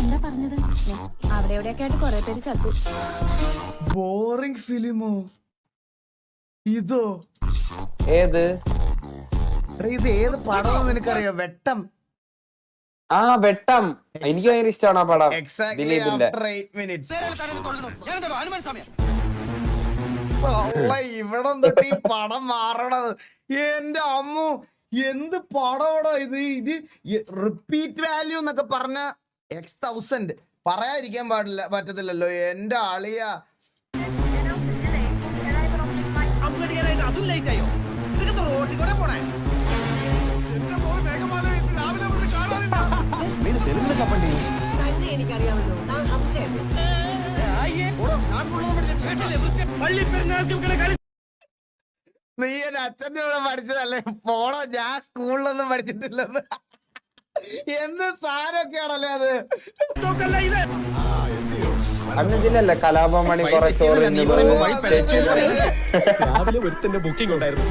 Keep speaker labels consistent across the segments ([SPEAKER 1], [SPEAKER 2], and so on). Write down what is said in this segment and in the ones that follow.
[SPEAKER 1] എന്താ പറഞ്ഞത്? അവിടെ എവിടെയൊക്കെ ആയിട്ട് കൊറേ പേര് ചത്തു.
[SPEAKER 2] ബോറിംഗ് ഫിലിമോ ഇതോ?
[SPEAKER 3] ഏത്
[SPEAKER 2] ഇത് ഏത് പടം നിനക്കറിയോ? വെട്ടം.
[SPEAKER 3] ആ വെട്ടം എനിക്ക് ഭയങ്കര ഇഷ്ടമാണ് ആ പടം.
[SPEAKER 2] Exactly after 8 minutes. ഇവിടെ തൊട്ട് ഈ പടം മാറണത് എന്റെ അമ്മു, എന്ത് പടമാടാ ഇത്. റിപ്പീറ്റ് വാല്യൂ എന്നൊക്കെ പറഞ്ഞ X1000 പറയാതിരിക്കാൻ പറ്റത്തില്ലല്ലോ എന്റെ അളിയ. നീ എന്റെ അച്ഛൻ്റെ കൂടെ പഠിച്ചതല്ലേ? പോണോ, ഞാൻ സ്കൂളിലൊന്നും പഠിച്ചിട്ടില്ലെന്ന്. എന്ത് സാധനമൊക്കെയാണല്ലേ അത്.
[SPEAKER 3] അന്നതിലല്ലേ കലാപമണി കുറെ ചോറ്
[SPEAKER 4] രാവിലെ ഒരുത്തന്റെ ബുക്കിംഗ് ഉണ്ടായിരുന്നു.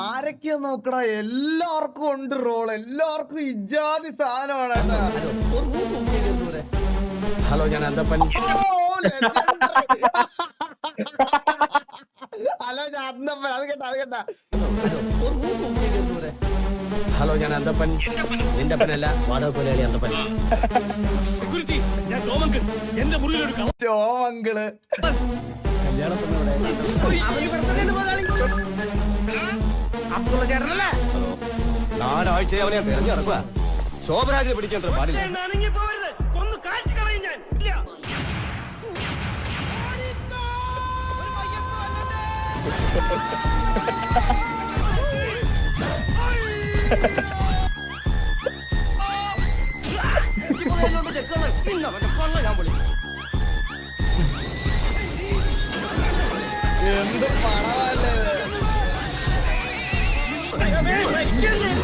[SPEAKER 2] ആരൊക്കെയാ നോക്കടാ, എല്ലാവർക്കും ഉണ്ട് റോൾ, എല്ലാവർക്കും ഇജാതി സാധനമാണ് കേട്ടാ.
[SPEAKER 4] ഹലോ, ഞാൻ അന്തപ്പൻ.
[SPEAKER 2] ഹലോ ഞാൻ അന്തപ്പൻ. അത് കേട്ടാ, അത് കേട്ടാ.
[SPEAKER 4] ഹലോ, ഞാൻ അന്തപ്പൻ. നിന്റെ അപ്പനല്ല, വാടക കൊലയാളി അന്തപ്പൻ.
[SPEAKER 2] ചോമങ്കിള്
[SPEAKER 4] നാലാഴ്ച അവനെ തെരഞ്ഞെടുക്കുക. ശോഭരാജിനെ പിടിക്കാൻ പാടില്ല.
[SPEAKER 2] എന്ത് പടവാ